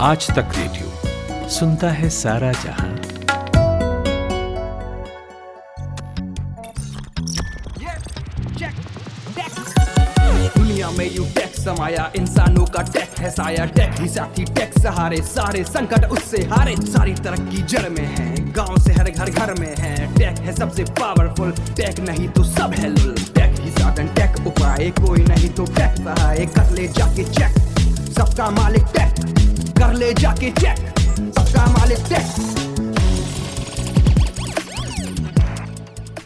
आज तक रेडियो सुनता है सारा जहां। दुनिया में यू टेक समाया, इंसानों का टेक है साया। टेक ही साथी, टेक सहारे, सारे संकट उससे हारे। सारी तरक्की जड़ में है, गांव से हर घर घर में है। टेक है सबसे पावरफुल, टेक नहीं तो सब है लुल। टेक ही साधन, टेक उपाय, कोई नहीं तो टेक सहाय। कर ले जाके चेक, सबका मालिक टेक। कर ले जाके चेक, सबका मालिक टेक।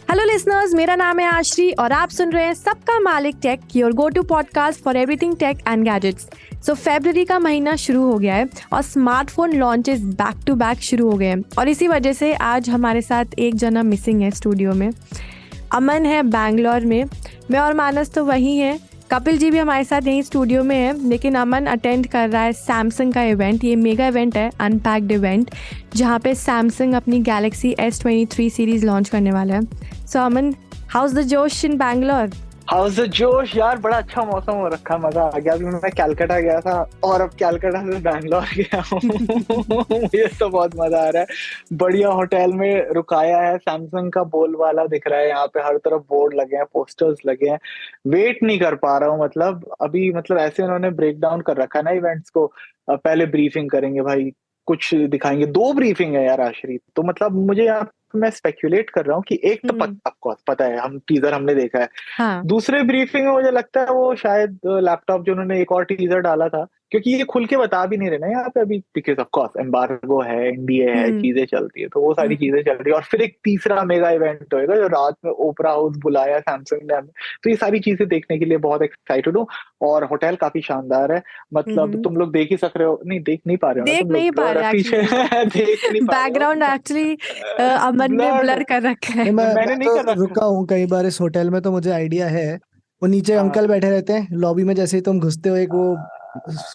हेलो लिसनर्स, मेरा नाम है आश्री और आप सुन रहे हैं सबका मालिक tech, your go to podcast for everything tech and gadgets. So फरवरी का महीना शुरू हो गया है और smartphone launches back to back शुरू हो गए हैं और इसी वजह से आज हमारे साथ एक जना मिसिंग है स्टूडियो में। अमन है बैंगलोर में, मैं और मानस तो वहीं हैं। कपिल जी भी हमारे साथ यहीं स्टूडियो में है, लेकिन अमन अटेंड कर रहा है सैमसंग का इवेंट। ये मेगा इवेंट है, अनपैक्ड इवेंट, जहाँ पे सैमसंग अपनी गैलेक्सी S23 सीरीज लॉन्च करने वाला है। सो अमन, हाउस द जोश इन बैंगलोर? हाउस द जोश यार, बड़ा अच्छा मौसम हो रखा, मजा आ गया। अभी मैं कैलकाटा गया था और अब कैलकाटा से बैंगलोर गया हूँ। मुझे तो बहुत मजा आ रहा है। बढ़िया होटल में रुकाया है, सैमसंग का बोल वाला दिख रहा है, यहाँ पे हर तरफ बोर्ड लगे हैं, पोस्टर्स लगे हैं। वेट नहीं कर पा रहा हूँ, मतलब ऐसे उन्होंने ब्रेक डाउन कर रखा है ना इवेंट्स को। पहले ब्रीफिंग करेंगे भाई, कुछ दिखाएंगे, 2 ब्रीफिंग है यार आश्रित। तो मतलब मुझे यहाँ मैं स्पेक्यूलेट कर रहा हूँ कि एक तो ऑफकोर्स पता है, हम टीजर हमने देखा है। हाँ। दूसरे ब्रीफिंग में मुझे लगता है वो शायद लैपटॉप जो उन्होंने एक और टीजर डाला था, क्योंकि ये खुल के बता भी नहीं रहे ना यहाँ पे अभी, बिकॉज ऑफ कोर्स एम्बार्गो है, NDA है, चीजें चलती है, तो वो सारी चीजें चल रही है। और फिर एक तीसरा मेगा इवेंट होएगा जो रात में ओपरा हाउस बुलाया सैमसंग ने हमें। तो ये सारी चीजें देखने के लिए बहुत एक्साइटेड हूँ। और होटल काफी शानदार है, मतलब तुम लोग देख ही सक रहे हो, नहीं देख नहीं पा रहे हो, देख नहीं पा रहे पीछे देख नहीं पा रहे हो। बैकग्राउंड एक्चुअली अमन ने ब्लर कर रखा है। मैंने नहीं कर रखा। रुका हूँ कई बार इस होटल में, तो मुझे आइडिया है। वो नीचे अंकल बैठे रहते हैं लॉबी में, जैसे ही तुम घुसते हो, एक वो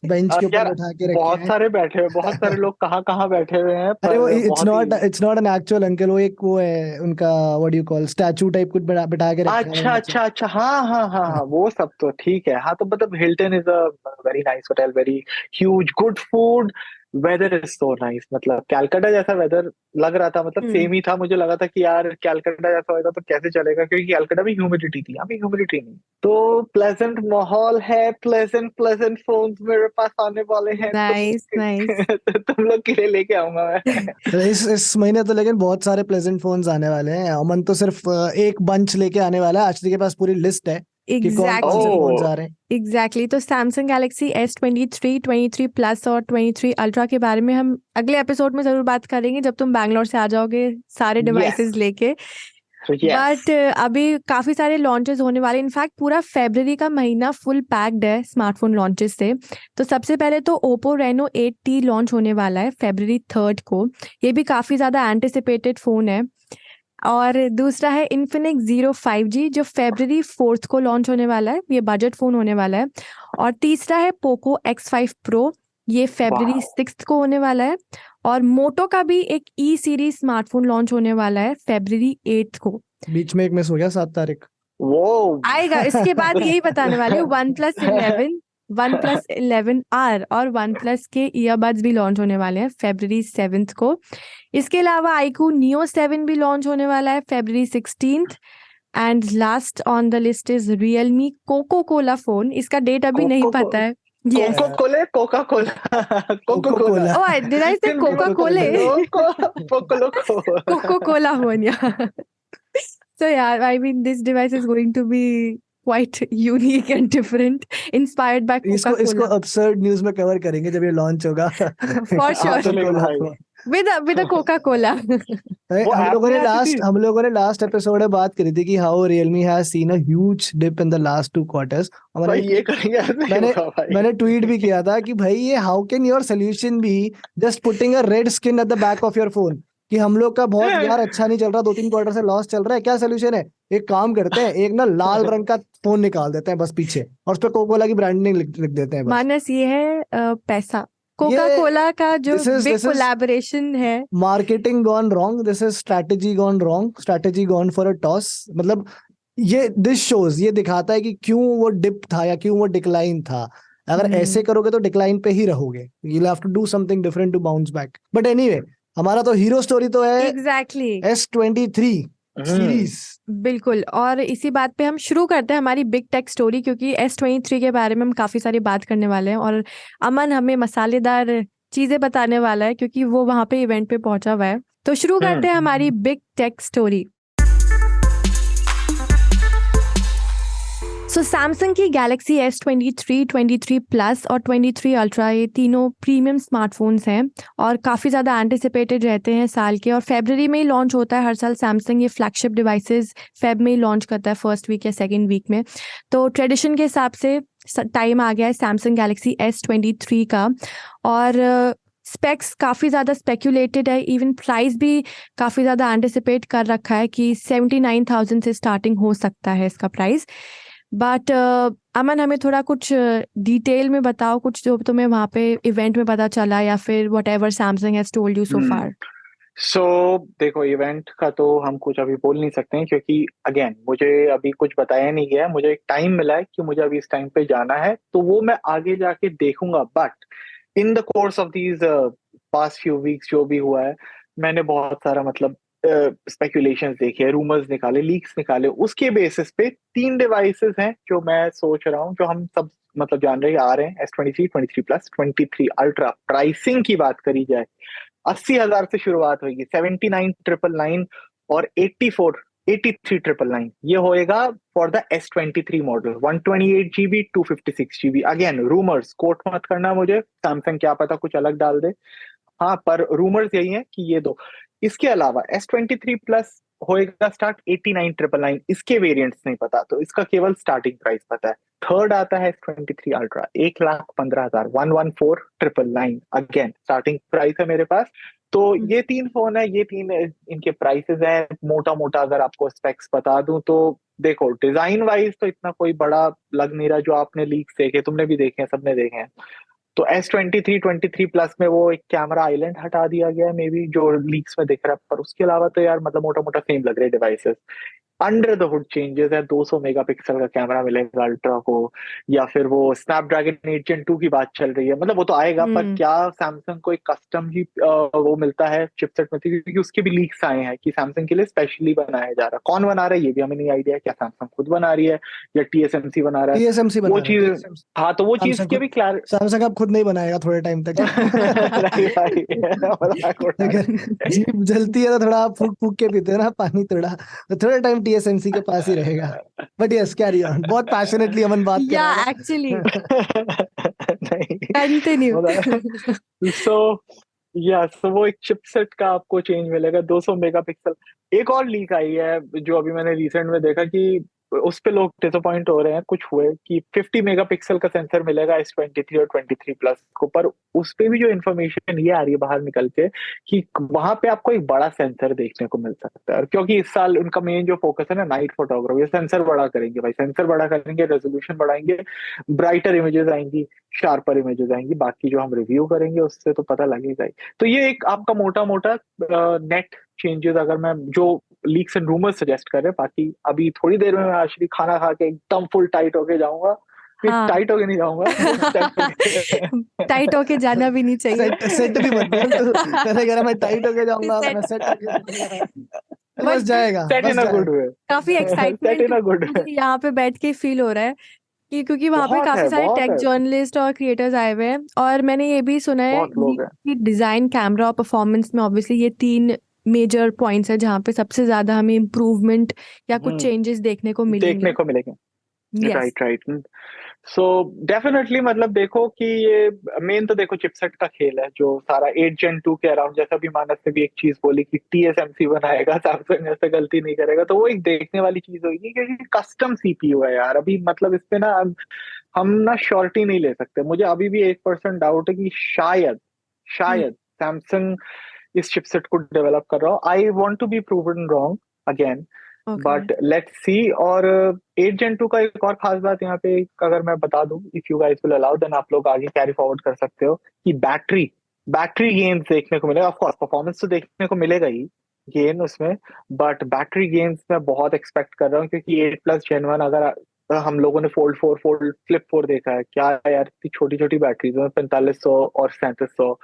बेंच के ऊपर यार बैठा के रखे बहुत हैं। सारे बैठे हुए, बहुत सारे लोग कहाँ कहाँ बैठे हुए हैं। अरे वो बहुत it's not an actual uncle, वो एक वो है उनका, what do you call, statue type कुछ बिठा के रखा है। अच्छा अच्छा अच्छा, हाँ हाँ हाँ हाँ, वो सब तो ठीक है। हाँ तो मतलब Hilton is a very nice hotel, very huge, good food, weather is so nice. मतलब कैलकाटा जैसा वेदर लग रहा था, मतलब सेम ही था। मुझे लगा था कि यार कैलकाटा जैसा होगा तो कैसे चलेगा, क्योंकि कैलकाटा में ह्यूमिडिटी थी, यहाँ पे ह्यूमिडिटी नहीं। तो प्लेजेंट माहौल है, प्लेजेंट प्लेजेंट फोन्स मेरे पास आने वाले हैं। Nice nice. तो तुम लोग के लिए लेके आऊंगा मैं। इस महीने तो लेकिन बहुत सारे प्लेजेंट फोन्स आने वाले हैं। अमन तो सिर्फ एक बंच लेके आने वाला है। आश्री के पास पूरी लिस्ट है कि कौन कौन से फोन्स आ रहे हैं। एग्जैक्टली। तो सैमसंग गैलेक्सी S23, 23 प्लस और 23 अल्ट्रा के बारे में हम अगले एपिसोड में जरूर बात करेंगे, जब तुम बैंगलोर से आ जाओगे सारे डिवाइसेस लेके। बट अभी काफी सारे लॉन्चेस होने वाले, इनफैक्ट पूरा फरवरी का महीना फुल पैक्ड है स्मार्टफोन लॉन्चेस से। तो सबसे पहले तो ओप्पो रेनो 8T लॉन्च होने वाला है फरवरी 3 को। ये भी काफी ज्यादा एंटिसिपेटेड फोन है। और दूसरा है इन्फिनिक्स Zero 5G, जो फरवरी 4 को लॉन्च होने वाला है। ये बजट फोन होने वाला है। और तीसरा है पोको X5 Pro, ये फरवरी 6 को होने वाला है। और मोटो का भी एक E सीरीज स्मार्टफोन लॉन्च होने वाला है फरवरी 8 को। बीच में एक मिस हो गया, 7 तारीख वो आएगा इसके बाद, यही बताने वाले। OnePlus 11R और OnePlus के ईयरबड्स भी लॉन्च होने वाले हैं फरवरी 7 को। इसके अलावा iQOO Neo 7 भी लॉन्च होने वाला है फरवरी 16। And last on the list is Realme Coco Cola phone. इसका डेट अभी नहीं पता है। Yes. Coca Cola. Oh, did I say Coca-Cola? Coca-Cola phone, yeah. So yeah, I mean, this device is going to be quite unique and different, inspired by Coca-Cola. इसको absurd news में cover करेंगे जब ये launch होगा। For sure. With a Coca-Coला। हम लोगों ने last episode में बात करी थी कि how Realme has seen a huge dip in the last 2 quarters। मैंने ट्वीट भी किया था कि भाई ये how can your solution be just putting a red skin at the back of your phone, कि हम लोग का बहुत यार अच्छा नहीं चल रहा, 2-3 क्वार्टर से लॉस चल रहा है, क्या सोल्यूशन है? एक काम करते हैं, एक ना लाल रंग का फोन निकाल देते हैं बस पीछे, और उस पर कोकोला की ब्रांडिंग लिख देते हैं बस। मानस, ये है पैसा। कोका कोला का जो बिग कोलैबोरेशन है। Marketing gone wrong, this is strategy gone wrong, strategy gone for a toss. मतलब ये दिस शोज, ये दिखाता है कि क्यों वो डिप था या क्यों वो डिक्लाइन था। अगर ऐसे करोगे तो डिक्लाइन पे ही रहोगे, you will have to do something different to bounce back. But anyway, हमारा तो हीरो स्टोरी तो है एग्जैक्टली S23 सीरीज। बिल्कुल, और इसी बात पे हम शुरू करते हैं हमारी बिग टेक स्टोरी, क्योंकि S23 के बारे में हम काफी सारी बात करने वाले हैं और अमन हमें मसालेदार चीजें बताने वाला है क्योंकि वो वहां पे इवेंट पे पहुंचा हुआ है। तो शुरू करते हैं हमारी बिग टेक स्टोरी। सो सैमसंग की गैलेक्सी S23, 23 प्लस और 23 अल्ट्रा, ये तीनों प्रीमियम स्मार्टफोन्स हैं और काफ़ी ज़्यादा एंटिसिपेटेड रहते हैं साल के, और फरवरी में ही लॉन्च होता है हर साल। सैमसंग ये फ्लैगशिप डिवाइसेस फेब में ही लॉन्च करता है, फर्स्ट वीक या सेकेंड वीक में। तो ट्रेडिशन के हिसाब से टाइम आ गया है सैमसंग गैलेक्सी S23 का, और स्पेक्स काफ़ी ज़्यादा स्पेक्यूलेटेड है, इवन प्राइस भी काफ़ी ज़्यादा एंटिसिपेट कर रखा है कि 79,000 से स्टार्टिंग हो सकता है इसका प्राइस। बट अमन, हमें थोड़ा कुछ डिटेल में बताओ, कुछ जो तुम्हें वहां पे इवेंट में पता चला या फिर whatever Samsung has told you so far. So देखो, इवेंट का तो हम कुछ अभी बोल नहीं सकते हैं क्योंकि अगेन मुझे अभी कुछ बताया नहीं गया है। मुझे एक टाइम मिला है कि मुझे अभी इस टाइम पे जाना है, तो वो मैं आगे जाके देखूंगा। But in the course of these past few weeks जो भी हुआ है, मैंने बहुत सारा मतलब स्पेकुलेशंस देखे, रूमर्स निकाले, लीक्स निकाले। उसके बेसिस पे 3 डिवाइसेस हैं जो मैं सोच रहा हूँ, जो हम सब मतलब जान रहे हैं आ रहे हैं। S23, 23 plus, 23 ultra. प्राइसिंग की बात करी जाए, 80,000 से शुरुआत होगी, 79,999 और 83,999 ये होएगा for the S23 model. 128 GB, 256 GB। Again rumours, quote मत करना मुझे, सैमसंग क्या पता कुछ अलग डाल दे। हाँ, पर रूमर्स यही है कि ये दो। इसके अलावा S23 प्लस होएगा स्टार्ट 89,999। इसके वेरिएंट्स नहीं पता, तो इसका केवल स्टार्टिंग प्राइस पता है। थर्ड आता है S23 ultra, 1,15,000, 114,999। Again starting price है मेरे पास। तो ये 3 फोन है, ये 3 इनके प्राइसेस हैं। मोटा मोटा अगर आपको स्पेक्स बता दूं तो देखो, डिजाइन वाइज तो इतना कोई बड़ा लग नहीं रहा। जो आपने लीक्स देखे, तुमने भी देखे हैं, सबने देखे हैं। तो S23, 23 प्लस में वो एक कैमरा आइलैंड हटा दिया गया है, मे बी, जो लीक्स में दिख रहा है। पर उसके अलावा तो यार मतलब मोटा मोटा सेम लग रहे devices. Under the hood changes है। 200 मेगापिक्सल का कैमरा मिलेगा अल्ट्रा को, या फिर वो स्नैपड्रैगन 8 Gen 2 की बात चल रही है, मतलब वो तो आएगा। पर क्या सैमसंग को एक कस्टम ही वो मिलता है चिपसेट में, क्योंकि उसके भी लीक्स आए हैं कि सैमसंग के लिए स्पेशली बनाया जा रहा है। कौन बना रहा है ये भी हमें नहीं आइडिया, क्या सैमसंग खुद बना रही है या TSMC बना रहा है, TSMC वो चीज। हाँ, तो वो चीज की भी क्लियर। सैमसंग अब खुद नहीं बनाएगा थोड़े टाइम तक। जीप जलती है तो थोड़ा आप फूक फूक के पीते हैं ना पानी, थोड़ा तो थोड़ा टाइम TSMC के पास ही रहेगा। But yes, carry on. बहुत पैशनेटली अमन बात कर रहा है। Actually continue. सो वो एक चिपसेट का आपको चेंज मिलेगा, 200 मेगापिक्सल। एक और लीक आई है जो अभी मैंने रिसेंट में देखा कि उस पे लोग डिसअपॉइंट हो रहे हैं कुछ हुए, कि 50 मेगापिक्सल का सेंसर मिलेगा S23 और 23 प्लस को। पर उस पे भी जो इन्फॉर्मेशन ये आ रही है बाहर निकल के कि वहां पे आपको एक बड़ा सेंसर देखने को मिल सकता है, क्योंकि इस साल उनका मेन जो फोकस है ना, नाइट फोटोग्राफी। सेंसर बड़ा करेंगे भाई, सेंसर बड़ा करेंगे, रेजोल्यूशन बढ़ाएंगे, ब्राइटर इमेजेस आएंगी, शार्पर इमेजेस आएंगी। बाकी जो हम रिव्यू करेंगे उससे तो पता लगेगा ही। तो ये एक आपका मोटा मोटा नेट चेंजेस अगर मैं जो लीक्स एंड रूमर्स सजेस्ट कर रहे हैं। बाकी अभी थोड़ी देर में मैं एक्चुअली खाना खा के एकदम फुल टाइट होके जाऊंगा। टाइट होके नहीं जाऊंगा, टाइट होके जाना भी नहीं चाहिए। सेट भी मत बोल, मैं टाइट होके जाऊंगा, मैं सेट होके बस जाएगा। Set in a good way. काफी एक्साइटमेंट यहाँ पे बैठ के फील हो रहा है कि क्योंकि वहाँ पे काफी सारे टेक जर्नलिस्ट और क्रिएटर्स आए हुए हैं, और मैंने ये भी सुना है कि डिजाइन, कैमरा और परफॉर्मेंस में ऑब्वियसली ये 3 मेजर पॉइंट्स है जहाँ पे सबसे ज्यादा हमें इम्प्रूवमेंट या कुछ चेंजेस देखने को मिलेंगे। राइट। सो डेफिनेटली मतलब देखो कि ये मेन तो देखो चिपसेट का खेल है, जो सारा 8 Gen 2 के अराउंड। जैसा भी मानस ने भी एक चीज बोली कि TSMC बनाएगा, सैमसंग ऐसे गलती नहीं करेगा, तो वो एक देखने वाली चीज होगी, क्योंकि कस्टम CPU है यार। अभी मतलब इस पे ना हम ना श्योरिटी नहीं ले सकते। मुझे अभी भी 1% डाउट है कि शायद सैमसंग इस चिपसेट को डेवलप कर रहा हो। I want to be proven wrong again, but let's see. और 8 Gen 2 का एक और खास बात यहाँ पे अगर मैं बता दूं, if you guys will allow, then आप लोग आगे कैरी फॉरवर्ड कर सकते हो, कि बैटरी गेम्स देखने को मिलेगा। ऑफ कोर्स परफॉर्मेंस तो देखने को मिलेगा ही, गेन उसमें, बट बैटरी गेन्स मैं बहुत एक्सपेक्ट कर रहा हूँ, क्योंकि 8+ Gen 1 अगर हम लोगों ने फोल्ड 4 फोल्ड फ्लिप 4 देखा है, क्या यार इतनी छोटी छोटी बैटरीज में 4500 और 3700,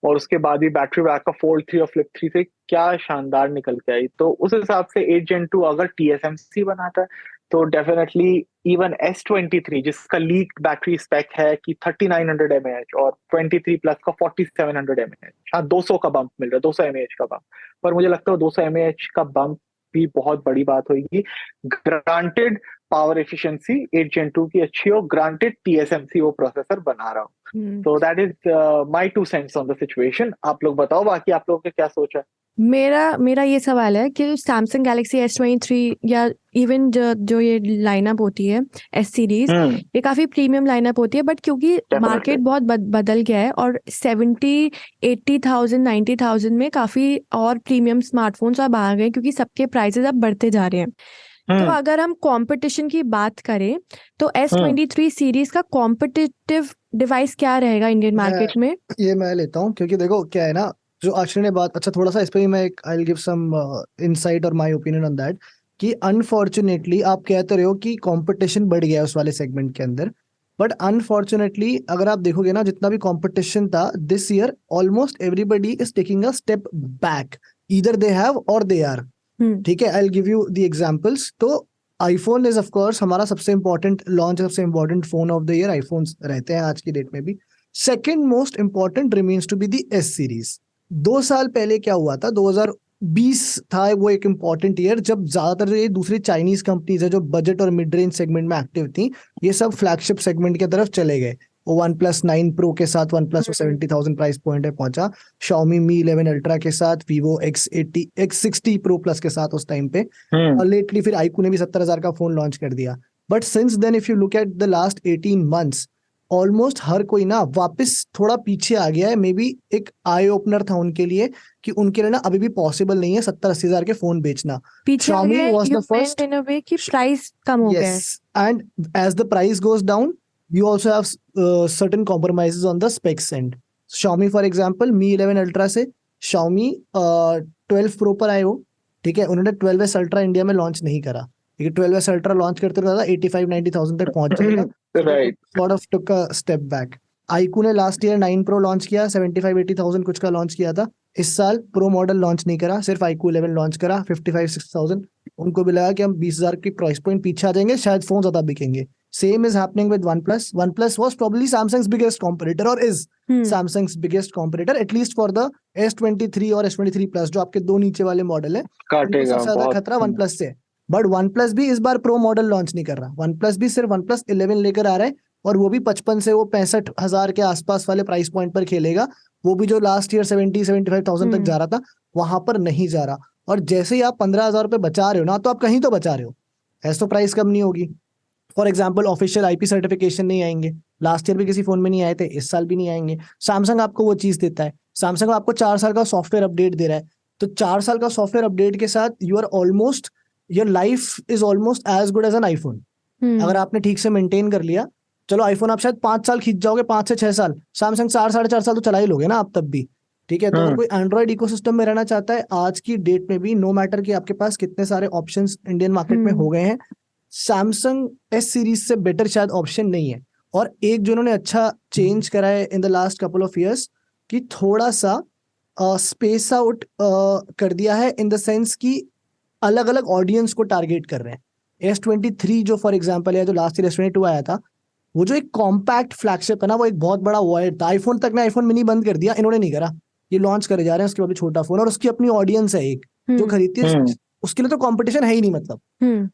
और उसके बाद भी बैटरी बैक का फोल्ड 3 और फ्लिप 3 से क्या शानदार निकल के आई। तो उस हिसाब से 8 Gen 2 अगर TSMC बनाता है तो डेफिनेटली इवन S23 जिसका लीक बैटरी स्पेक है कि 3900 mAh और 23 प्लस का 4700 mAh, हाँ 200 का बम्प मिल रहा है, 200 mAh का बम्प, पर मुझे लगता है 200 mAh का बम्प भी बहुत बड़ी बात होगी। ग्रांटेड पावर एफिशिएंसी 8 Gen 2 की अच्छी हो, ग्रांटेड TSMC वो प्रोसेसर बना रहा हूँ। तो that is my 2 cents on the situation. आप लोग बताओ बाकी आप लोगों का क्या सोच है। मेरा ये सवाल है कि सैमसंग गैलेक्सी S23 या इवन जो ये लाइनअप होती है S सीरीज, ये काफी प्रीमियम लाइनअप होती है, बट क्योंकि मार्केट बहुत बदल गया है और 70-80,000 90,000 में काफी और प्रीमियम स्मार्टफोन्स अब आ गए, क्योंकि सबके प्राइसेस अब बढ़ते जा रहे हैं। तो अगर हम कंपटीशन की बात करें तो S23 सीरीज का कॉम्पिटिटिव डिवाइस क्या रहेगा इंडियन मार्केट में? ये मैं लेता हूँ, क्योंकि देखो क्या है ना, जो आश्रय ने बात, अच्छा थोड़ा सा इस पे भी मैं I will give some insight और माय ओपिनियन ऑन दैट, कि अनफॉर्चुनेटली आप कहते रहे हो कि कंपटीशन बढ़ गया है उस वाले सेगमेंट के अंदर, बट अनफॉर्चुनेटली अगर आप देखोगे ना, जितना भी कंपटीशन था this year, almost everybody is taking a step back, either they have or they are. ठीक है, I will give you the examples. तो आईफोन इज ऑफ कोर्स हमारा सबसे इंपॉर्टेंट लॉन्च, सबसे important phone of the year iPhones रहते हैं आज की डेट में भी। Second most important remains to be the S series. 2 साल पहले क्या हुआ था, 2020 था वो एक इंपॉर्टेंट ईयर, जब ज्यादातर ये दूसरी चाइनीज कंपनीज है जो बजट और मिड रेंज सेगमेंट में एक्टिव थी, ये सब फ्लैगशिप सेगमेंट की तरफ चले गए। वो OnePlus 9 Pro के साथ OnePlus 70,000 प्राइस पॉइंट पे पहुंचा, Xiaomi Mi 11 Ultra के साथ, Vivo X60 Pro Plus के साथ उस टाइम पे, और लेटली फिर iQOO ने भी 70,000 का फोन लॉन्च कर दिया। But since then if you look at the last 18 months, almost हर कोई ना वापस थोड़ा पीछे आ गया है। मे बी एक आई ओपनर था उनके लिए कि उनके लिए ना अभी भी पॉसिबल नहीं है 70-80 हजार के फोन बेचना। पीछे Xiaomi was the first इन अ वे कि प्राइस कम हो गया है। Yes, and as the price goes down, you also have certain compromises on the specs end. Xiaomi for example, Mi 11 Ultra से Xiaomi 12 Pro पर आए हो, ठीक है, उन्होंने 12S Ultra इंडिया में लॉन्च नहीं करा, ठीक है, 12S Ultra लॉन्च करते रहता 85-90,000 तक पहुंच जाएगा, Right. sort of took a step back. iQOO ने लास्ट ईयर 9 Pro लॉन्च किया, 75-80,000 कुछ का लॉन्च किया था। इस साल प्रो मॉडल लॉन्च नहीं करा, सिर्फ iQOO 11 लॉन्च करा, 55-60,000। उनको भी लगा कि हम 20,000 की प्राइस पॉइंट पीछे आ जाएंगे, शायद फोन ज्यादा बिकेंगे। Same is happening with OnePlus. OnePlus was probably Samsung's biggest competitor, or is Samsung's biggest competitor, at least for the S23 और S23 Plus, जो आपके दो नीचे वाले मॉडल है, काटेगा सबसे ज्यादा खतरा OnePlus से। बट OnePlus भी इस बार प्रो मॉडल लॉन्च नहीं कर रहा, OnePlus भी सिर्फ OnePlus 11 लेकर आ रहा है, और वो भी 55 से वो 65,000 के आसपास वाले प्राइस पॉइंट पर खेलेगा। वो भी जो लास्ट ईयर 70-75,000 तक जा रहा था, वहां पर नहीं जा रहा। और जैसे ही आप 15,000 रुपए बचा रहे हो ना, तो आप कहीं तो बचा रहे हो, ऐसा तो प्राइस कम नहीं होगी। For example official IP certification नहीं आएंगे, लास्ट ईयर भी किसी फोन में नहीं आए थे, इस साल भी नहीं आएंगे। सैमसंग आपको वो चीज देता है, सैमसंग आपको 4 साल का सॉफ्टवेयर अपडेट दे रहा है, तो 4 साल का सॉफ्टवेयर अपडेट के साथ your life is almost as good as an iPhone. अगर आपने ठीक से मेंटेन कर लिया, चलो आईफोन आप शायद 5 साल खींच जाओगे, 5 से 6 साल, सैमसंग 4-4.5 साल तो चला ही लोगे ना आप तब भी, ठीक है। तो अगर कोई एंड्रॉइड इकोसिस्टम में रहना चाहता है आज की डेट में भी, नो मैटर कि आपके पास कितने सारे ऑप्शंस इंडियन मार्केट में हो गए हैं, सैमसंग S सीरीज से बेटर शायद ऑप्शन नहीं है। और एक जो उन्होंने अच्छा चेंज करा है in the last couple of years, कि थोड़ा सा स्पेस आउट कर दिया है, इन द सेंस कि अलग अलग ऑडियंस को टारगेट कर रहे हैं। S23 जो फॉर एग्जांपल है, जो लास्ट ईयर S22 आया था, वो जो एक कॉम्पैक्ट फ्लैगशिप है ना, वो एक बहुत बड़ा वॉयड था। आईफोन तक ने आईफोन मिनी बंद कर दिया, इन्होंने नहीं करा, ये लॉन्च करे जा रहे हैं उसके बाद भी छोटा फोन, और उसकी अपनी ऑडियंस है एक जो खरीदती है, उसके लिए तो कंपटीशन है ही नहीं। मतलब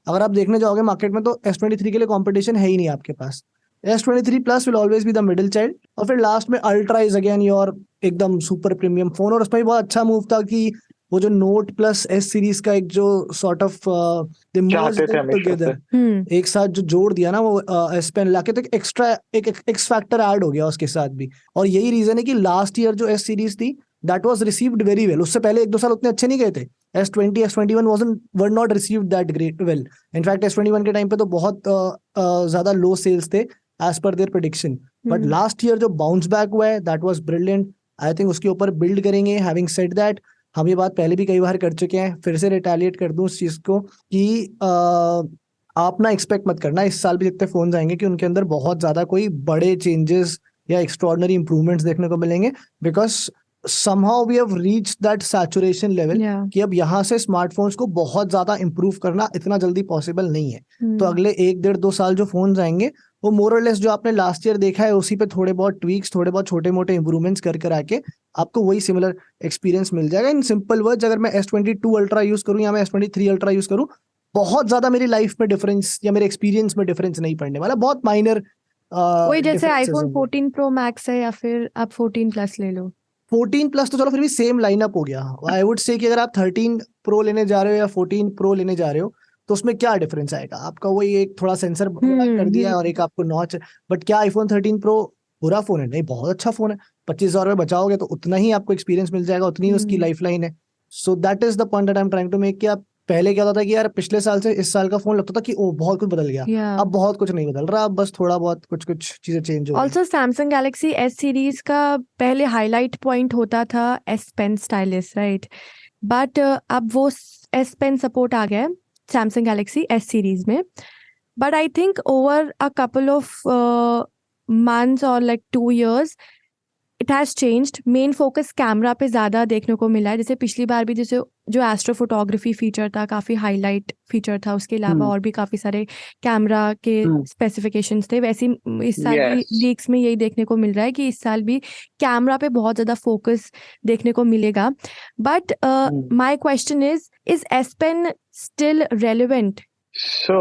अगर आप देखने जाओगे मार्केट में, तो S23 के लिए कंपटीशन है ही नहीं आपके पास। S23 Plus will always be the middle child, और फिर लास्ट में अल्ट्रा इज अगेन योर एकदम सुपर प्रीमियम फोन। और उसमें भी बहुत अच्छा मूव था कि वो जो नोट प्लस S सीरीज का एक जो सॉर्ट ऑफ टुगेदर एक साथ जो जोड़ दिया ना, वो S पेन लाके, तो एक एक्स्ट्रा एक एक्स फैक्टर ऐड हो गया उसके साथ भी। और यही रीजन है कि लास्ट ईयर जो S सीरीज थी, that was received very well. उससे पहले 1-2 साल उतने अच्छे नहीं गए थे। S20, S21 were not received that great well. In fact S21 के टाइम पे तो बहुत ज्यादा लो सेल्स थे एज पर their prediction. But last year जो बाउंस बैक हुआ है, that was brilliant. I think उसके ऊपर बिल्ड करेंगे। हैविंग सेड दैट, हम ये बात पहले भी कई बार कर चुके हैं, फिर से रिटेलिएट कर दूं उस चीज को कि आप ना एक्सपेक्ट मत करना इस साल भी जितने फोन्स आएंगे कि उनके अंदर बहुत ज्यादा कोई बड़े चेंजेस या एक्स्ट्रॉर्डनरी इंप्रूवमेंट्स देखने को मिलेंगे, because somehow we have reached that saturation level कि अब यहाँ से स्मार्टफोन्स को बहुत ज्यादा इंप्रूव करना इतना जल्दी पॉसिबल नहीं है। तो अगले 1-1.5-2 साल जो फोन्स आएंगे वो मोर और लेस जो आपने लास्ट ईयर देखा है उसी पे थोड़े बहुत ट्वीक्स, थोड़े बहुत छोटे मोटे इंप्रूवमेंट्स कर आके आपको वही सिमिलर एक्सपीरियंस मिल जाएगा। इन सिंपल वर्ड्स, अगर मैं S22 अल्ट्रा यूज करूँ या मैं S23 अल्ट्रा यूज करूँ, बहुत ज्यादा मेरी लाइफ में डिफरेंस या मेरे एक्सपीरियंस में डिफरेंस नहीं पड़ने वाला, बहुत माइनर। वही जैसे आईफोन 14 प्रो मैक्स है या फिर आप 14 प्लस ले लो। 14 प्लस तो चलो फिर भी सेम लाइनअप हो गया। आई वुड से कि अगर आप 13 प्रो लेने जा रहे हो या 14 प्रो लेने जा रहे हो तो उसमें क्या डिफरेंस आएगा आपका, वही एक थोड़ा सेंसर कर दिया है और एक आपको नॉच। बट क्या आईफोन 13 प्रो बुरा फोन है? नहीं, बहुत अच्छा फोन है। 25,000 रुपए बचाओगे तो उतना ही आपको एक्सपीरियंस मिल जाएगा, उतनी ही उसकी लाइफ लाइन है। So that is the point that I am trying to make कि आप पहले क्या होता था कि यार पिछले साल से इस साल का फोन लगता था कि ओ बहुत कुछ बदल गया। अब बहुत कुछ नहीं बदल रहा, अब बस थोड़ा बहुत कुछ चीजें चेंज हो गई। Also Samsung Galaxy S series का पहले हाईलाइट पॉइंट होता था S pen stylus, right? But अब वो एस पेन सपोर्ट आ गया है सैमसंग गैलेक्सी एस सीरीज में। But I think over a couple of months और like 2 years it has changed. Main focus camera पे ज्यादा देखने को मिला है। जैसे पिछली बार भी जैसे जो एस्ट्रोफोटोग्राफी फीचर था काफी हाईलाइट फीचर था, उसके अलावा और भी काफी सारे कैमरा के स्पेसिफिकेशंस थे। वैसे इस साल भी लीक्स में यही देखने को मिल रहा है कि इस साल भी कैमरा पे बहुत ज्यादा फोकस देखने को मिलेगा। But my question is S pen still relevant? So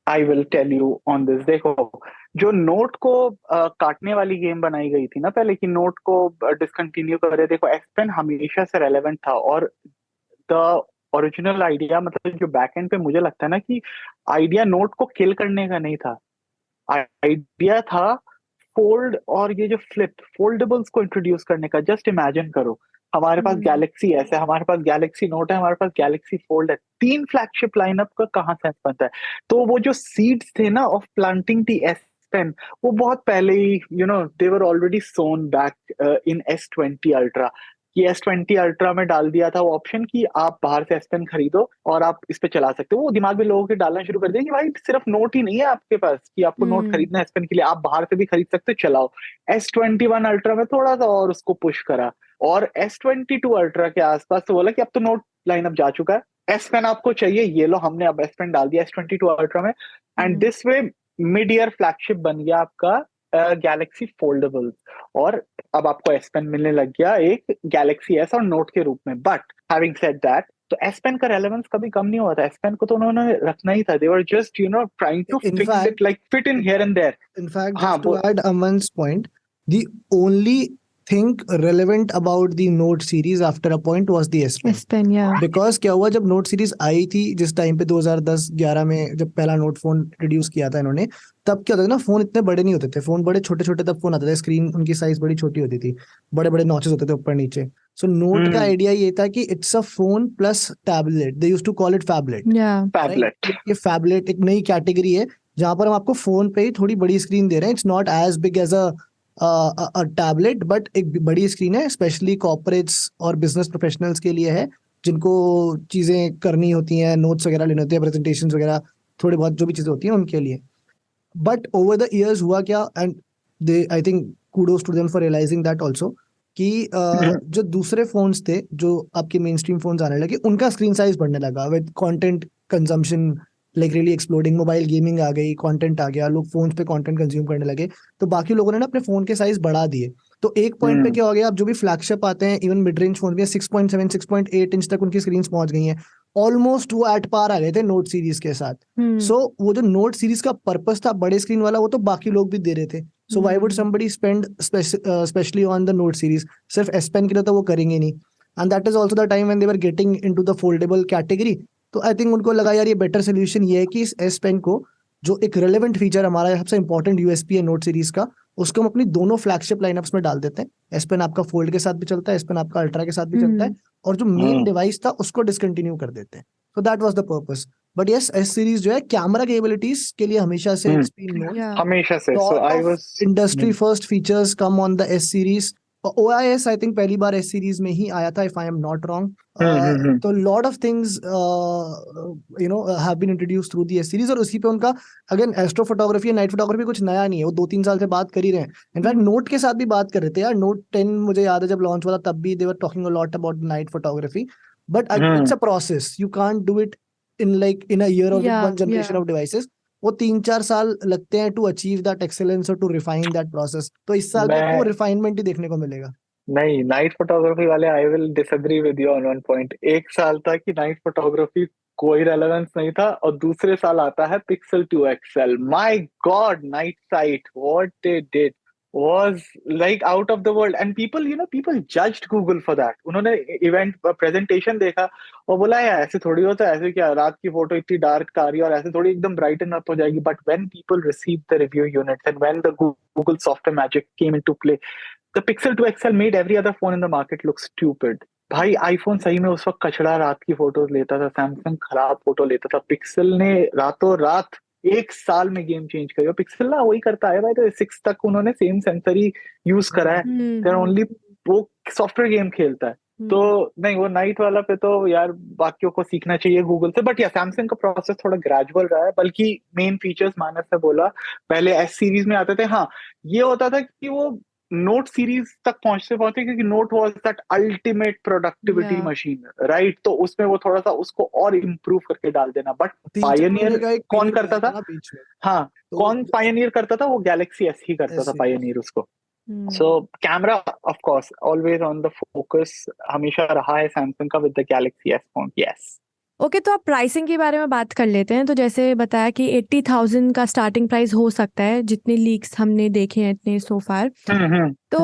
I will tell you on this. देखो, जो नोट को काटने वाली गेम बनाई गई थी ना पहले कि नोट को डिसकंटिन्यू करे, देखो एस पेन हमेशा से रेलेवेंट था। और द ओरिजिनल आइडिया, मतलब जो बैक एंड पे मुझे लगता है ना कि आइडिया नोट को किल करने का नहीं था, आइडिया था फोल्ड और ये जो फ्लिप फोल्डेबल्स को इंट्रोड्यूस करने का। जस्ट इमेजिन करो, हमारे पास गैलेक्सी एस है, हमारे पास गैलेक्सी नोट है, हमारे पास गैलेक्सी फोल्ड है, 3 फ्लैगशिप लाइनअप का कहाँ सेंस बनता है? तो वो जो सीड्स थे ना of planting the S pen, वो बहुत पहले ही they were already sown back in S20 ultra. कि S20 अल्ट्रा में डाल दिया था वो ऑप्शन कि आप बाहर से एस पेन खरीदो और आप इस पे चला सकते हो। वो दिमाग में लोगों के डालना शुरू कर दिया कि भाई सिर्फ नोट ही नहीं है आपके पास कि आपको नोट खरीदना है एस पेन के लिए, आप बाहर से भी खरीद सकते हो, चलाओ। S21 अल्ट्रा में थोड़ा सा और उसको पुश करा, और S22 अल्ट्रा के आसपास तो बोला कि अब तो नोट लाइनअप जा चुका है, एस पेन आपको चाहिए, ये लो, हमने अब एस पेन डाल दिया S22 अल्ट्रा में। And this way mid year flagship बन गया आपका गैलेक्सी फोल्डेबल, और अब आपको एस पेन मिलने लग गया एक गैलेक्सी एस और नोट के रूप में। बट हैविंग सेड दैट, तो एस पेन का रेलेवेंस कभी कम नहीं हुआ था। एस पेन को तो उन्होंने रखना ही था। They were just trying to fix it, like fit in here and there. In fact, just to add Aman's point, the only thing relevant about the Note series after a point was the S Pen. S Pen, yeah. Because क्या हुआ जब Note series आई थी जिस time पे 2010-11 में जब पहला Note phone introduce किया था इन्होंने, तब क्या होता था ना, फोन इतने बड़े नहीं होते थे, फोन बड़े छोटे छोटे तब फोन आते थे, स्क्रीन उनकी साइज बड़ी छोटी होती थी, बड़े बड़े नॉचेस होते थे ऊपर नीचे। सो नोट का आइडिया ये था कि it's a phone plus tablet, they used to call it phablet. Phablet, ये फैबलेट एक नई कैटेगरी है जहां पर हम आपको फोन पे ही थोड़ी बड़ी स्क्रीन दे रहे हैं। It's not as big as a tablet, but एक बड़ी स्क्रीन है, स्पेशली कॉर्पोरेट्स और बिजनेस प्रोफेशनल्स के लिए है जिनको चीजें करनी होती हैं, नोट्स वगैरह लेने होते हैं, प्रेजेंटेशन वगैरह, थोड़ी बहुत जो भी चीजें होती हैं उनके लिए। बट ओवर द ईयर्स हुआ क्या, and they I think kudos to them for realizing that also, कि जो दूसरे फोन्स थे जो आपके मेन स्ट्रीम फोन्स आने लगे उनका स्क्रीन साइज बढ़ने लगा with content consumption like really exploding. Mobile gaming आ गई, कंटेंट आ गया, लोग फोन्स पे कंटेंट कंज्यूम करने लगे, तो बाकी लोगों ने ना अपने फोन के साइज बढ़ा दिए। तो एक पॉइंट पे क्या हो गया, अब जो भी फ्लैगशिप आते हैं, इवन मिड रेंज फोन भी 6.7 6.8 इंच तक उनकी स्क्रीन पहुंच गई हैं। ऑलमोस्ट वो एट पार आ गए थे नोट सीरीज के साथ। सो वो जो नोट सीरीज का पर्पस था बड़े स्क्रीन वाला, वो तो बाकी लोग भी दे रहे थे। So why would somebody spend specially on the note series? सिर्फ एस पेन के लिए तो वो करेंगे नहीं। And that is also the time when they were getting into the foldable category. तो आई थिंक उनको लगा यार ये बेटर सोल्यूशन ये है कि इस एस पेन को, जो एक रेलेवेंट फीचर हमारा सबसे इंपॉर्टेंट यूएसपी है नोट सीरीज का, उसको हम अपनी दोनों फ्लैगशिप लाइनअप्स में डाल देते हैं। एस पेन आपका फोल्ड के साथ भी चलता है, एस पेन आपका अल्ट्रा के साथ भी चलता है, और जो मेन डिवाइस था उसको डिसकंटिन्यू कर देते हैं। So that was the purpose. But yes, S series जो है कैमरा केपेबिलिटीज के लिए हमेशा से हमेशा से, so I was industry first features come on the S series, OIS I think पहली बार एस सीरीज में ही आया था, if I am not wrong. तो lot of things have been introduced through the S series, और उसी पे उनका again astro photography night photography कुछ नया नहीं है, वो 2-3 साल से बात कर ही रहे हैं। इनफैक्ट नोट के साथ भी बात कर रहे थे यार, नोट 10 मुझे याद है जब लॉन्च हुआ था तब भी they were talking a lot about night photography, but it's a process, you can't do it in a year और with one generation of devices. वो 3-4 साल लगते हैं टू अचीव दैट एक्सेलेंस और टू रिफाइन दैट प्रोसेस। तो इस साल आपको रिफाइनमेंट ही देखने को मिलेगा। नहीं, नाइट फोटोग्राफी वाले I will disagree with you on one point. एक साल था कि नाइट फोटोग्राफी कोई रेलेवेंस नहीं था, और दूसरे साल आता है pixel 2 XL। My God, night sight, what they did was like out of the world, and people judged Google for that। उन्होंने इवेंट प्रेजेंटेशन देखा और बोला यार ऐसे थोड़ी होता है, ऐसे क्या रात की फोटो इतनी डार्क आ रही है और ऐसे थोड़ी एकदम ब्राइटन अप हो जाएगी। But when people receive the review units and when the Google software magic came into play, the Pixel 2 XL made every other phone in the market look stupid। भाई iPhone सही में उस वक्त कचड़ा रात की फोटोज लेता था, सैमसंग खराब फोटो लेता था। पिक्सल ने रातों रात एक साल में गेम चेंज करी, और पिक्सल ना वही करता है भाई। तो 6 तक उन्होंने सेम सेंसर ही यूज करा है, देयर ओनली वो सॉफ्टवेयर गेम खेलता है। तो नहीं, वो नाइट वाला पे तो यार बाकियों को सीखना चाहिए गूगल से। बट या सैमसंग का प्रोसेस थोड़ा ग्रेजुअल रहा है, बल्कि मेन फीचर्स मानस ने बोला पहले एस सीरीज में आते थे। हाँ, ये होता था कि वो नोट सीरीज तक पहुंचते क्योंकि note was that ultimate productivity machine, right. तो उसमें वो थोड़ा सा उसको और इम्प्रूव करके डाल देना। बट पायनियर कौन करता था? हाँ, कौन पायनियर करता था? वो गैलेक्सी एस ही करता था पायनियर उसको। So camera off course always on the focus हमेशा रहा है सैमसंग का with the Galaxy S phone. Yes, okay, तो आप प्राइसिंग के बारे में बात कर लेते हैं। तो जैसे बताया कि 80,000 का स्टार्टिंग प्राइस हो सकता है, जितने लीक्स हमने देखे हैं इतने सो फार। तो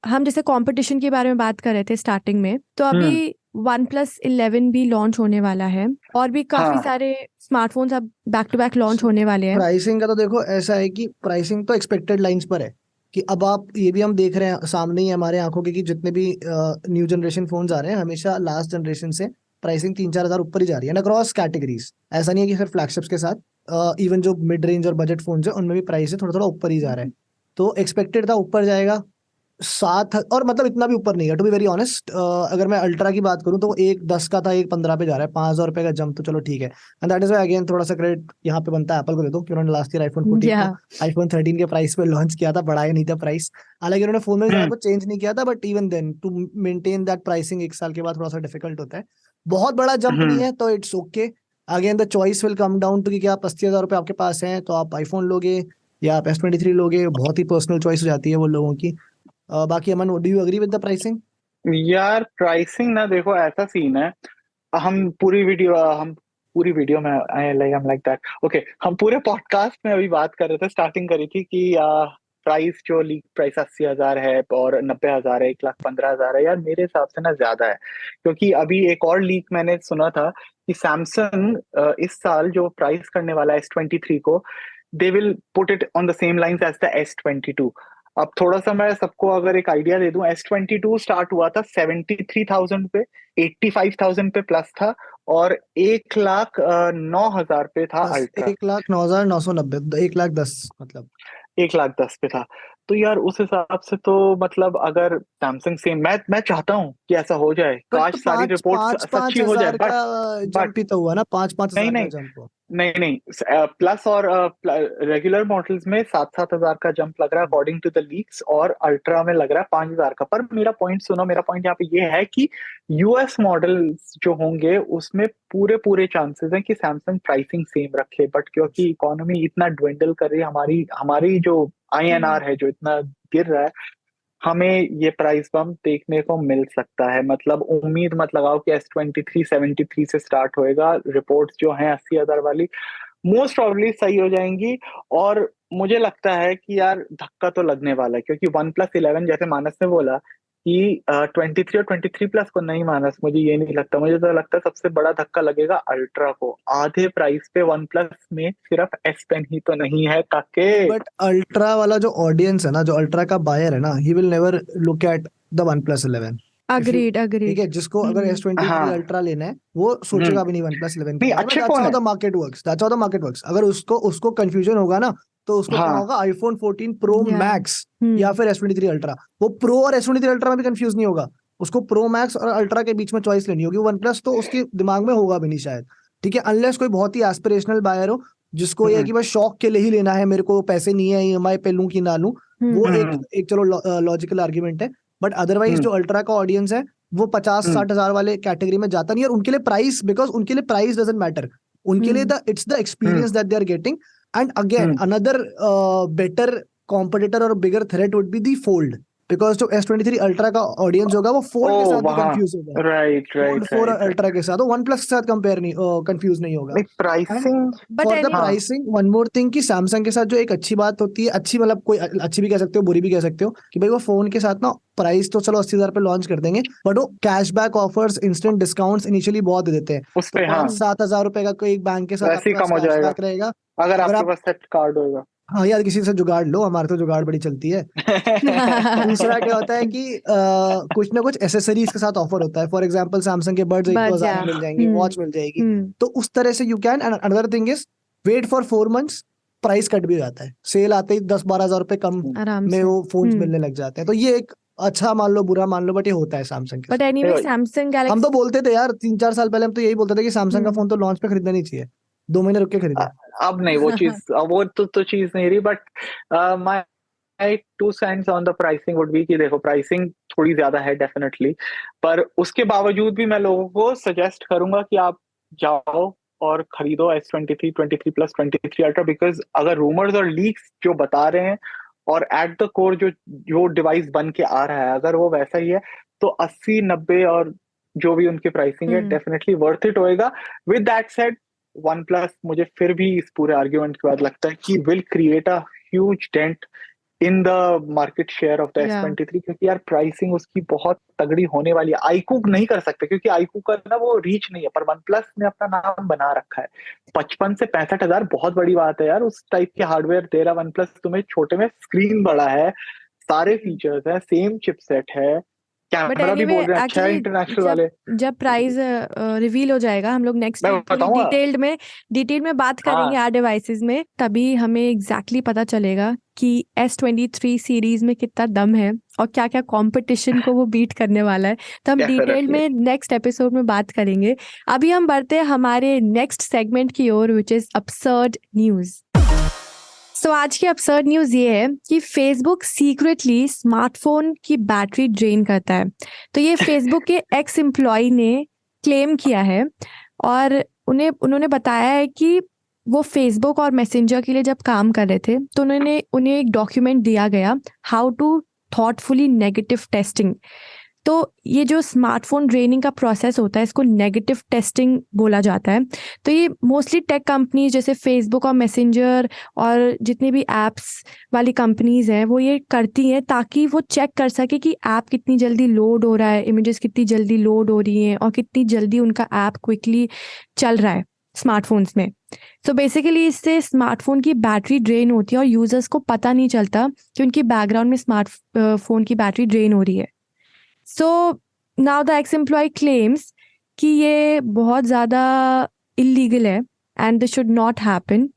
हम जैसे कंपटीशन के बारे में बात कर रहे थे स्टार्टिंग में, तो अभी OnePlus 11 भी लॉन्च होने वाला है, और भी काफी सारे स्मार्टफोन्स अब बैक टू बैक लॉन्च होने वाले हैं। प्राइसिंग का तो देखो ऐसा है कि प्राइसिंग तो एक्सपेक्टेड लाइंस पर है, कि अब आप ये भी हम देख रहे हैं सामने ही हमारे आंखों के, कि जितने भी न्यू जनरेशन फोन्स आ रहे हैं हमेशा लास्ट जनरेशन से प्राइसिंग 3-4 हजार ऊपर ही जा रही है अक्रॉस कैटेगरीज। ऐसा नहीं है कि सिर्फ फ्लैगशिप्स के साथ, इवन जो मिड रेंज और बजट फोन है उनमें भी प्राइस थोड़ा थोड़ा ऊपर ही जा रहा है। तो एक्सपेक्टेड था ऊपर जाएगा 7, और मतलब इतना भी ऊपर नहीं है टू बी वेरी ऑनेस्ट। अगर मैं अल्ट्रा की बात करूं तो वो 1.10 का था 1.15 पे जा रहा है, 5,000 रुपए का जंप, तो चलो ठीक है। And that is why again थोड़ा सा क्रेडिट यहाँ पे बनता है एप्पल को दे दो कि उन्होंने लास्ट ईयर आईफोन 13 के प्राइस पे लॉन्च किया था, बढ़ाया नहीं था प्राइस। हालांकि उन्होंने फोन में ज्यादा कुछ चेंज नहीं किया था, but even then to maintain that pricing 1 साल के बाद थोड़ा सा डिफिकल्ट होता है। बहुत बड़ा जंप नहीं है तो it's okay. Again the choice will come down to कि आप 80,000 रुपए आपके पास हैं तो आप आईफोन लोगे या आप S23 लोगे, बहुत ही पर्सनल चॉइस हो जाती है वो लोगों की। बाकी Aman, do you agree with the pricing? यार प्राइसिंग ना देखो ऐसा सीन है, हम पूरी वीडियो में I am like that okay, हम पूरे पॉडकास्ट में अभी बात कर रहे थे, स्टार्टिंग करी थी कि प्राइस जो लीक प्राइस 80,000 है और 90,000 है, 1,15,000 है। यार मेरे हिसाब से ना ज्यादा है, क्योंकि अभी एक और लीक मैंने सुना था कि सैमसंग इस साल जो प्राइस करने वाला है S23 को, they will put it on the same lines as the S22। अब थोड़ा सा मैं सबको अगर एक आइडिया दे दूं, S22 स्टार्ट हुआ था 73,000 पे, 85,000 पे प्लस था, और 1,09,000 पे था अल्ट्रा। 1,09,990, 1,10,000 मतलब 1,10,000 पे था। तो यार उस हिसाब से तो मतलब अगर सैमसंग से मैं चाहता हूँ कि ऐसा हो जाए, काश सारी रिपोर्ट्स सच्ची हो जाए, जंप ही तो हुआ ना, 5,000 का जंप हुआ। नहीं, प्लस और रेगुलर मॉडल्स में 7,000 का जंप लग रहा है अकॉर्डिंग टू द लीक्स, और अल्ट्रा में लग रहा है 5,000 का। पर मेरा पॉइंट यहाँ पे ये है कि यूएस मॉडल्स जो होंगे उसमें पूरे चांसेस हैं कि सैमसंग प्राइसिंग सेम रखे, बट क्योंकि इकोनॉमी इतना ड्वेंडल कर रही है, हमारी जो INR है जो इतना गिर रहा है, हमें ये प्राइस बम देखने को मिल सकता है। मतलब उम्मीद मत लगाओ कि S23 73 से स्टार्ट होएगा। रिपोर्ट्स जो हैं 80,000 वाली मोस्ट प्रॉब्ली सही हो जाएंगी, और मुझे लगता है कि यार धक्का तो लगने वाला है, क्योंकि OnePlus 11 जैसे मानस ने बोला कि 23 और 23 प्लस को नहीं, मानस मुझे ये नहीं लगता, मुझे तो लगता है सबसे बड़ा धक्का लगेगा अल्ट्रा को। आधे प्राइस पे OnePlus में सिर्फ S Pen ही तो नहीं है काके। बट अल्ट्रा वाला जो ऑडियंस है ना, जो अल्ट्रा का बायर है ना, he will never look at the OnePlus 11। Agreed ठीक है, जिसको अगर S23 अल्ट्रा लेना है वो सोचेगा भी नहीं OnePlus 11 अच्छे फोन है। Market works, that's how the market works. अगर उसको कंफ्यूजन होगा ना तो उसको क्या हाँ। होगा, आईफोन 14 प्रो Yeah. मैक्स या फिर S23 अल्ट्रा। वो प्रो और S23 अल्ट्रा में भी कंफ्यूज नहीं होगा, उसको प्रो मैक्स और अल्ट्रा के बीच में चॉइस लेनी होगी। वन प्लस तो उसके दिमाग में होगा भी नहीं शायद, ठीक है, अनलेस कोई बहुत ही एस्पिरेशनल बायर हो जिसको ये है कि बस शौक के लिए ही लेना है, मेरे को पैसे नहीं है EMI पे लूं कि ना लूं, वो एक चलो लॉजिकल आर्ग्यूमेंट है। बट अदरवाइज जो अल्ट्रा का ऑडियंस है वो 50-60 हजार वाले कैटेगरी में जाता नहीं है, और उनके लिए प्राइस, बिकॉज उनके लिए प्राइस डजंट मैटर, उनके लिए it's the experience that they are getting. And again another better competitor और bigger threat would be the fold, because जो S23 अल्ट्रा का ऑडियंस होगा वो फोल्ड के साथ भी कंफ्यूज होगा, राइट फोल्ड 4 अल्ट्रा के साथ, वो वन प्लस के साथ कंपेयर नहीं कंफ्यूज नहीं होगा। Pricing But for the anyway, pricing one more thing कि सैमसंग के साथ जो एक अच्छी बात होती है, अच्छी मतलब कोई अच्छी भी कह सकते हो बुरी भी कह सकते हो, कि भाई वो फोन के साथ ना प्राइस तो चलो 80,000 पे लॉन्च कर देंगे, बट वो cashback offers, instant discounts initially बहुत दे देते हैं। उस पे, हाँ, 5-7 हजार रुपए का कोई एक बैंक के साथ वैसे ही आपके कम हो पास जाएगा कैशबैक रहेगा। अगर अगर आपके आप पास सेट कार्ड होगा। हाँ यार किसी से जुगाड़ लो, हमारे तो जुगाड़ बड़ी चलती है। दूसरा क्या होता है कि कुछ ना कुछ एसेसरीज के साथ ऑफर होता है, फॉर एग्जांपल सैमसंग के बड्स 1,000 में मिल जाएंगे, वॉच मिल जाएगी, तो उस तरह से you can. And another thing is wait for 4 months, price cut भी हो जाता है, सेल आते ही 10-12 हजार रुपए कम आराम में से। वो फोन मिलने लग जाते हैं। तो ये एक अच्छा मान लो बुरा मान लो, बट ये होता है सैमसंग के बट साथ। एनीवे सैमसंग हम गैलेक्सी तो बोलते थे यार 3-4 साल पहले, हम तो यही बोलते थे कि सैमसंग का फोन तो लॉन्च पे खरीदना नहीं चाहिए, 2 महीने रुक के खरीदे। अब नहीं वो चीज, वो तो चीज नहीं रही। But my 2 cents on the pricing would be कि देखो प्राइसिंग थोड़ी ज्यादा है डेफिनेटली, पर उसके बावजूद भी मैं लोगों को सजेस्ट करूंगा कि आप जाओ और खरीदो S23, 23 प्लस, 23 अल्ट्रा, बिकॉज अगर रूमर्स और लीक्स जो बता रहे हैं और एट द कोर जो डिवाइस बन के आ रहा है अगर वो वैसा ही है, तो 80-90 और जो भी उनकी प्राइसिंग है डेफिनेटली वर्थ इट होएगा। With that said, one plus मुझे फिर भी इस पूरे आर्ग्यूमेंट के बाद लगता है कि will create a huge dent in the market share of the S23, क्योंकि यार प्राइसिंग उसकी बहुत तगड़ी होने वाली है। आईकू नहीं कर सकते क्योंकि आईकू का ना वो रीच नहीं है, पर वन प्लस ने अपना नाम बना रखा है। 55 से 65 हजार बहुत बड़ी बात है यार, उस टाइप के हार्डवेयर दे रहा वन प्लस तुम्हें, छोटे में स्क्रीन बड़ा है, सारे फीचर्स है, सेम चिपसेट है, बट कैमरा भी एनीवे बोल रहे हैं अच्छा है एक्चुअली इंटरनेशनल वाले। जब प्राइस रिवील हो जाएगा, हम लोग नेक्स्ट मैं वीक पूरी बताऊंगा। डिटेल में बात करेंगे यार डिवाइसेस में, तभी हमें एग्जैक्टली पता चलेगा कि S23 सीरीज में कितना दम है और क्या क्या कंपटीशन को वो बीट करने वाला है। तो हम डिटेल में नेक्स्ट एपिसोड में बात करेंगे। अभी हम बढ़ते हैं हमारे नेक्स्ट सेगमेंट की ओर, विच इज अपसर्ड न्यूज। तो आज की अपसर्ड न्यूज ये है कि फेसबुक सीक्रेटली स्मार्टफोन की बैटरी ड्रेन करता है। तो ये फेसबुक के एक्स एम्प्लॉय ने क्लेम किया है और उन्होंने बताया है कि वो फेसबुक और मैसेंजर के लिए जब काम कर रहे थे तो उन्हें एक डॉक्यूमेंट दिया गया, how to thoughtfully negative testing. तो ये जो स्मार्टफोन ड्रेनिंग का प्रोसेस होता है, इसको नेगेटिव टेस्टिंग बोला जाता है। तो ये मोस्टली टेक कंपनीज जैसे फेसबुक और मैसेंजर और जितनी भी एप्स वाली कंपनीज हैं वो ये करती हैं ताकि वो चेक कर सके कि ऐप कितनी जल्दी लोड हो रहा है, इमेजेस कितनी जल्दी लोड हो रही हैं और कितनी जल्दी उनका ऐप क्विकली चल रहा है स्मार्टफोन्स में। सो बेसिकली इससे स्मार्टफोन की बैटरी ड्रेन होती है और यूजर्स को पता नहीं चलता कि उनकी बैकग्राउंड में स्मार्टफोन की बैटरी ड्रेन हो रही है। So now the ex employ claims कि ये बहुत ज़्यादा इलीगल है and this should not happen.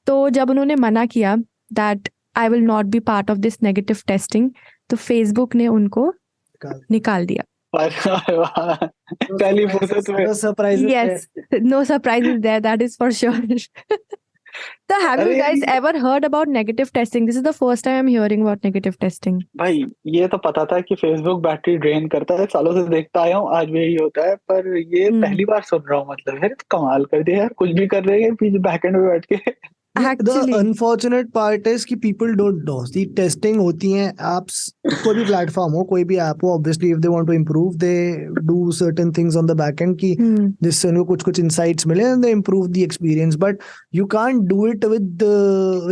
तो जब उन्होंने मना किया that I will not be part of this negative testing, तो फेसबुक ने उनको निकाल दिया। पहली फुर्सत में। No surprises Yes, no surprises there, that is for sure. So have you guys ever heard about negative testing? This is the first time I'm hearing about negative testing. भाई ये तो पता था कि फेसबुक बैटरी ड्रेन करता है, सालों से देखता आया हूँ, आज भी यही होता है, पर ये पहली बार सुन रहा हूँ। मतलब यार कमाल कर दिया यार, कुछ भी कर रहे हैं पीछे बैकएंड में बैठ के। The unfortunate part is कि people don't know. The testing होती है apps, कोई भी platform हो, कोई भी app हो, obviously if they want to improve, they do certain things on the back end कि जिससे उनको कुछ insights मिले and they improve the experience. But you can't do it with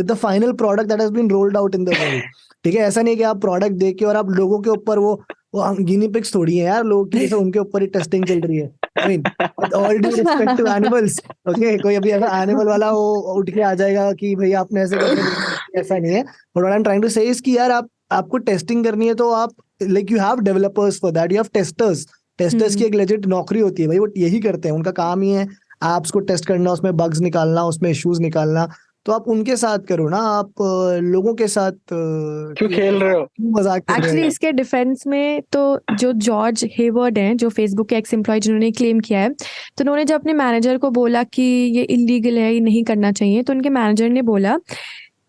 the final product that has been rolled out in the world. ठीक है, ऐसा नहीं कि आप प्रोडक्ट दे के और आप लोगों के ऊपर वो गिनी पिग्स थोड़ी है यार, लोग की उनके ऊपर ही टेस्टिंग चल रही है। I mean, with all due respect to animals, okay, कोई अभी ऐसा एनिमल वाला वो उठ के आ जाएगा कि भैया आपने ऐसे करके, ऐसा नहीं है। But what I'm trying to say is कि यार आपको टेस्टिंग करनी है तो आप like you have developers for that, you have testers की एक legit नौकरी होती है भाई, वो यही करते हैं, उनका काम ही है एप्स को टेस्ट करना, उसमें बग्स निकालना, उसमें इश्यूज निकालना। तो आप उनके साथ करो ना, आप लोगों के साथ क्यों खेल रहे हो, क्यों मजाक कर रहे एक्चुअली हो? इसके डिफेंस में तो जो जॉर्ज हेवर्ड हैं, जो फेसबुक के एक्स एम्प्लॉय जिन्होंने क्लेम किया है, तो उन्होंने जब अपने मैनेजर को बोला कि ये इलीगल है, ये नहीं करना चाहिए, तो उनके मैनेजर ने बोला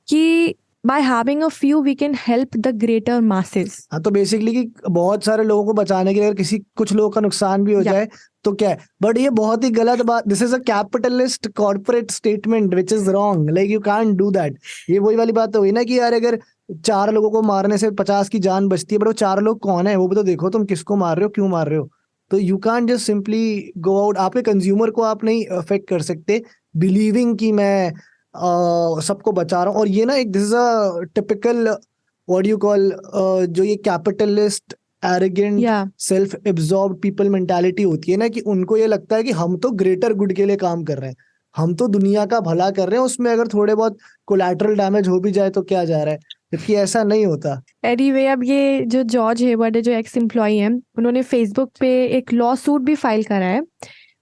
कि by having a few we can help the greater masses. हाँ, तो बेसिकली कि बहुत सारे लोगों को बचाने के लिए अगर कुछ लोगों का नुकसान भी हो जाए तो क्या है, बट ये बहुत ही गलत बात, this is a capitalist corporate statement which is wrong, like you can't do that. ये वही वाली बात तो हुई ना कि यार अगर 4 लोगों को मारने से 50 की जान बचती है, बट वो 4 लोग कौन है वो भी तो देखो, तुम किसको मार रहे हो, क्यों मार रहे हो। तो you can't just simply go out, आपके कंज्यूमर को आप नहीं अफेक्ट कर सकते बिलीविंग कि मैं सबको बचा रहा हूँ। और ये ना एक this is a typical what you call जो ये capitalist arrogant self absorbed people mentality होती है ना, कि उनको ये लगता है कि हम तो ग्रेटर गुड के लिए काम कर रहे हैं, हम तो दुनिया का भला कर रहे हैं, उसमें अगर थोड़े बहुत कोलैटरल डैमेज हो भी जाए तो क्या जा रहा है, जबकि ऐसा नहीं होता। एनीवे, अब ये जो जॉर्ज हेवर्ड है, जो एक्स एम्प्लॉय हैं, उन्होंने फेसबुक पे एक लॉ सूट भी फाइल करा है,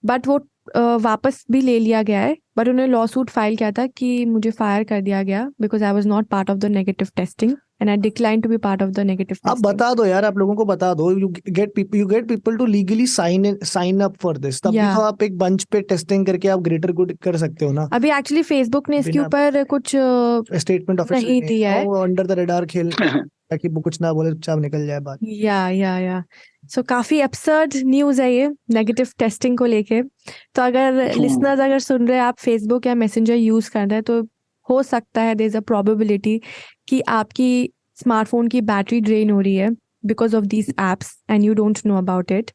बट वो वापस भी ले लिया गया है। बट उन्होंने लॉ सूट फाइल किया था कि मुझे फायर कर दिया गया because I was not part of the negative testing and I decline to be part of the negative testing. आप बता दो यार, आप लोगों को बता दो, you get people to legally sign up for this, तब भी तो आप एक बंच पे टेस्टिंग करके आप ग्रेटर गुड कर सकते हो ना। अभी एक्चुअली फेसबुक ने इसके ऊपर कुछ स्टेटमेंट ऑफिशियल नहीं दिया है, अंडर द रडार खेल ताकि वो कुछ ना बोले, चुपचाप निकल जाए बात। या सो काफी एब्सर्ड न्यूज है ये नेगेटिव टेस्टिंग को लेके। तो अगर लिसनर्स अगर सुन रहे हैं, आप फेसबुक या मैसेंजर यूज कर रहे हैं, तो हो सकता है देयर इज अ प्रोबेबिलिटी कि आपकी स्मार्टफोन की बैटरी ड्रेन हो रही है because of these apps and you don't know about it.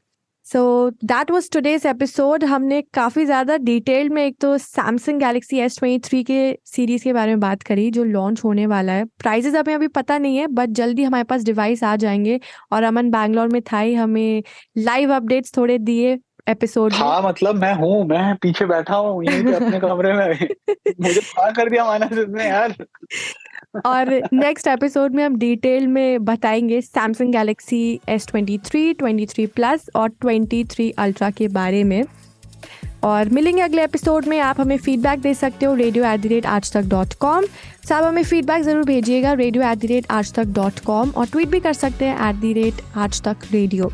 So that was today's episode. हमने काफ़ी ज़्यादा डिटेल में एक तो सैमसंग गैलेक्सी S23 के सीरीज़ के बारे में बात करी जो लॉन्च होने वाला है। प्राइजेस हमें अभी पता नहीं है, बट जल्दी हमारे पास डिवाइस आ जाएंगे। और अमन बैंगलोर में था ही, हमें लाइव अपडेट्स थोड़े दिए एपिसोड में। हाँ, मतलब मैं पीछे बैठा हूँ यहीं पे अपने कमरे में मुझे खड़ा कर दिया मानस इसने यार। और नेक्स्ट एपिसोड में हम डिटेल में बताएंगे सैमसंग गैलेक्सी S23, 23 प्लस और 23 अल्ट्रा के बारे में। और मिलेंगे अगले एपिसोड में। आप हमें फीडबैक दे सकते हो radio@aajtak.com। तो आप हमें फीडबैक ज़रूर भेजिएगा radio@aajtak.com और ट्वीट भी कर सकते हैं @aajtakradio।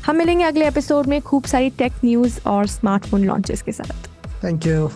हम मिलेंगे अगले एपिसोड में खूब सारी टेक न्यूज़ और स्मार्टफोन लॉन्चेस के साथ। Thank you.